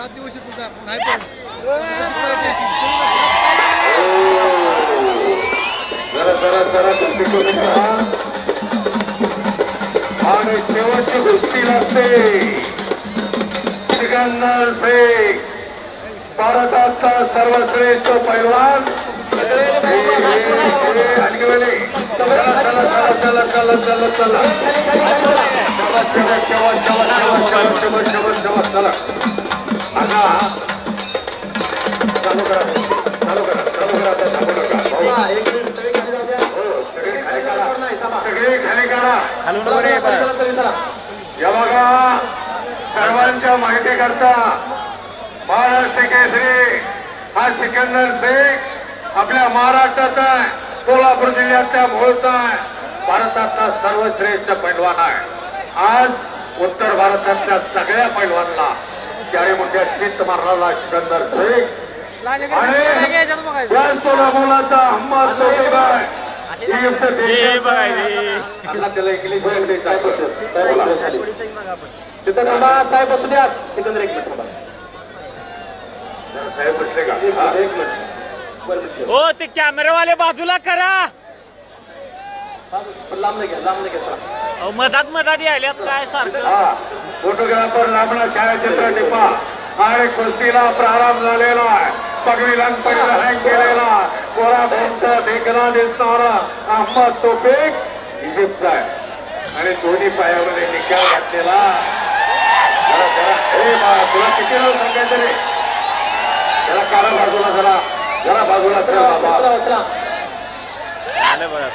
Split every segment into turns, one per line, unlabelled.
आणि शेवटची गोष्टी लागते सिकंदर शेख भारताचा सर्वश्रेष्ठ पैलवान चालू करा चालू करा चालू करा आता थांबू नका सगळे खाली काढा या बघा सर्वांच्या माहिती करता महाराष्ट्र केसरी हा सिकंदर शेख आपल्या महाराष्ट्रात आहे सोलापूर जिल्ह्यातल्या मोहोळचा आहे भारताचा सर्वश्रेष्ठ पैलवान आहे आज उत्तर भारतातल्या सगळ्या पैलवानला त्याने मोठ्या चित्त मारणारा सिकंदर शेख आणि सोला मुलाचा हम्माद लोक आहे त्याला इंग्लिश तिथं साहेब बसू द्या सिकंदर एक मिनिट साहेब बसले का एक मिनिट
हो ते कॅमेरावाले बाजूला करा
लांब घ्या
मधात यायल्यात काय सारखं
फोटोग्राफर लांबणा छायाचित्र टिपा आणि कुस्तीला प्रारंभ झालेला आहे पगडी लंगपडीला हँग केलेला कोरा फोनचा देखना दिसणारा अहमद तोफिक इजिप्तचा आहे आणि दोन्ही पायामध्ये निकाल घातलेला तुला किती वेळ सांगायचं रे जरा काढा बाजूला जरा बाजूला
आलं बघा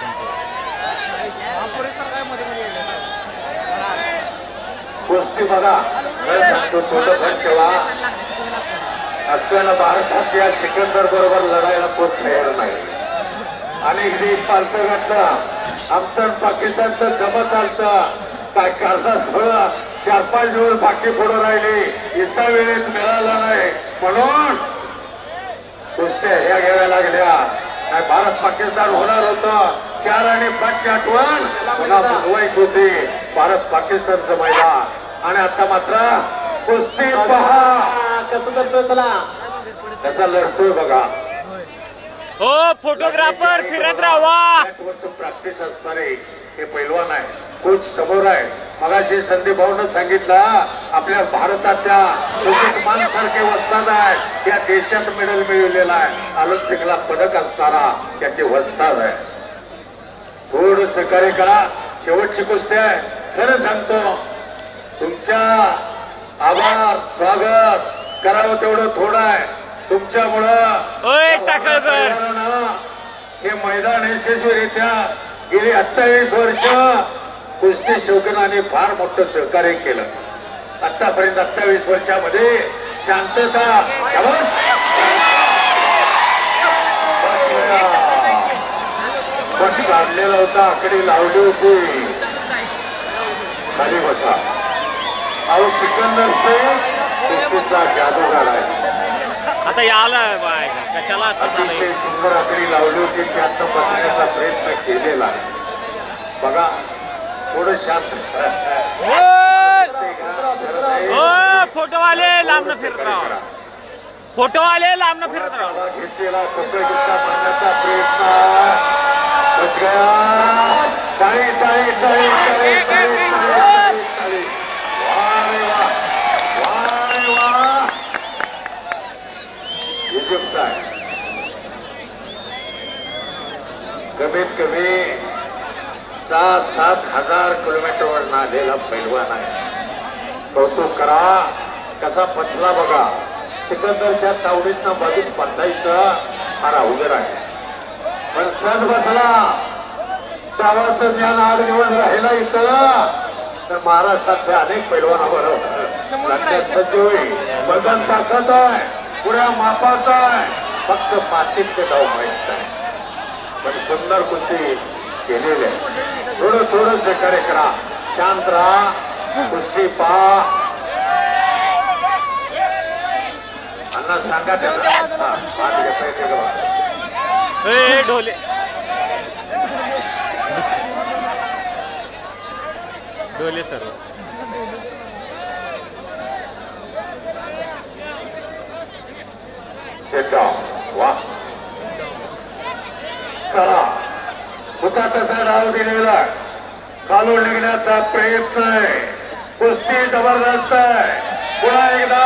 कुस्ती बघा सांगतो छोटं घर ठेवा असताना भारतातल्या सिकंदर बरोबर लढायला कोण तयार नाही आणि इथे पालतं घातलं आमचं पाकिस्तानचं जमत चालतं काय करतात थोडं 4-5 दिवस बाकी पुढं राहिली इतका वेळेत मिळाला नाही म्हणून कुस्त्या ह्या घ्याव्या लागल्या काय भारत पाकिस्तान होणार होतं 4 आणि 5ची आठवण पुन्हा बुधवायची होती भारत पाकिस्तानचं मैदान आणि आता मात्र कुस्ती पहा कसं करतोय त्याला कसा लढतोय बघा
हो फोटोग्राफर फिरत राहा
प्रॅक्टिस असणारे हे पैलवान आहे कोच समोर आहे मगाशी संदीप भाऊनं सांगितलं आपल्या भारताच्या मानसारखे वस्ताद आहे या देशात मेडल मिळवलेला आहे ऑलिम्पिकला पदक असणारा त्याचे वस्ताद आहे थोडं सहकार्य करा शेवटची कुस्ती आहे खरं सांगतो तुमच्या आभार स्वागत करावं तेवढं थोडं आहे तुमच्यामुळं हे मैदान यशस्वीरित्या गेली 28 वर्ष कुस्ती शौकीनाने फार मोठं सहकार्य केलं आतापर्यंत 28 वर्षामध्ये शांतता बस काढलेला होता आकडे लावली होती खाली बसा अहो सिकंदर शेख कुस्तीचा जादूगार आहे
आता याला कशाला
सुंदर आकडी लावली होती त्यात बसण्याचा प्रयत्न केलेला आहे बघा थोडं शांत
फोटोवाले लांब फिरत राहा फोटोवाले लांब फिरत राहा
घेतलेला कपडा मारण्याचा प्रयत्न बच गया टाळी टाळी टाळी टाळी टाळी टाळी इजिप्त आहे कमीत कमी 7,000 किलोमीटरवर नालेला पैलवान आहे कौतुक करा कसा पचला बघा सिकंदरच्या तावडीतनं बाजूत पडलायचं फार अवघड आहे पण सण बसला त्यावर ज्ञान 8 दिवस राहिला इथं तर महाराष्ट्रातल्या अनेक पैलवानाबरोबर लक्षात सज्ज होईल बदन ताकद आहे पुऱ्या मापाचा आहे फक्त पाठीचे डाव माहित आहे पण सुंदर कुस्ती केलेली आहे थोडं सहकार्य करा शांत राहा कुस्ती पहा अण्णा सांगा त्याला
ढोले ढोले सर
तसा तसा डाव दिलेला खालून निघण्याचा प्रयत्न आहे. कुस्ती जबरदस्त आहे. पुन्हा एकदा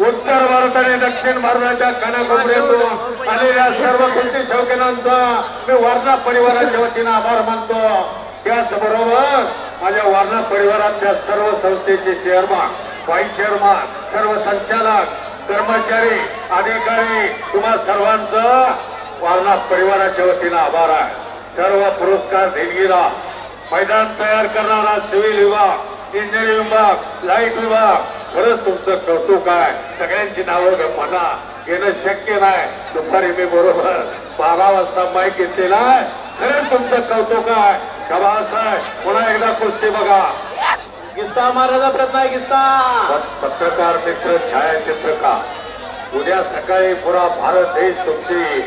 उत्तर भारत आणि दक्षिण भारताच्या कानाकोपऱ्यातून आलेल्या सर्व कुस्ती शौकीनांचा मी वारणा परिवाराच्या वतीनं आभार मानतो. त्याचबरोबर माझ्या वारणा परिवारातल्या सर्व संस्थेचे चेअरमन, व्हाईस चेअरमन, सर्व संचालक, कर्मचारी, अधिकारी, तुम्हा सर्वांचं वारणा परिवाराच्या वतीनं आभार आहे. सर्व पुरस्कार देणगीला मैदान तयार करणारा सिव्हिल विभाग, इंजिनिअरिंग विभाग, लाईट विभाग, खरंच तुमचं कौतुक आहे. सगळ्यांची नावं म्हणा घेणं शक्य नाही. दुपारी मी बरोबर 12 वाजता माईक घेतलेला आहे. खरंच तुमचं कौतुक आहे. शबास आहे. पुन्हा एकदा कुस्ती बघा.
किस्सा मारायचा प्रयत्न आहे. किस्सा
पत्रकार मित्र, छायाचित्रकार, उद्या सकाळी पुरा भारत देश तुमची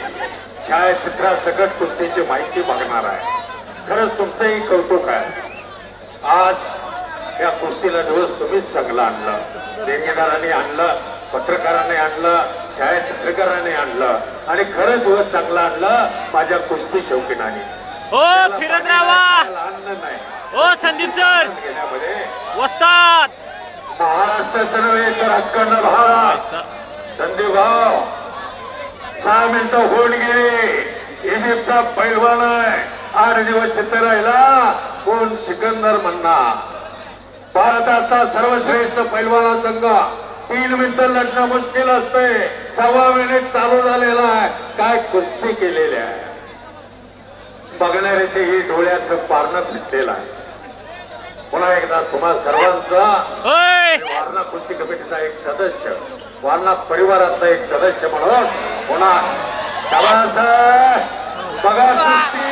छायाचित्रासकट कुस्तीची माहिती बघणार आहे. खरंच तुमचंही कौतुक आहे. आज या कुस्तीला दिवस तुम्हीच चांगलं आणलं. देणगीदारांनी आणलं, पत्रकारांनी आणलं, छायाचित्रकारांनी आणलं आणि खरंच दिवस चांगलं आणलं माझ्या कुस्ती शौकीनांनी.
हो फिरत राहा.
आणलं नाही
हो संदीप सर
घेण्यामध्ये
वस्ताद
महाराष्ट्राचं नव्हे तर अखंड भारत. संदीप भाऊ 6 मिनिटं होऊन गेली. इजिप्तचा पैलवान आहे. 8 दिवस चित्र राहिला. कोण सिकंदर म्हणणार. भारताचा सर्वश्रेष्ठ पैलवान संघ 3 मिनिटं लढणं मुश्किल असते. 1.25 मिनिट चालू झालेला आहे. काय कुस्ती केलेली आहे. बघणाऱ्याचेही डोळ्याचं पारणं फिटलेलं आहे. पुन्हा एकदा तुम्हा सर्वांचा वारणा कुस्ती कमिटीचा एक सदस्य, वारणा परिवारातला एक सदस्य म्हणून पुन्हा बघा कुस्ती.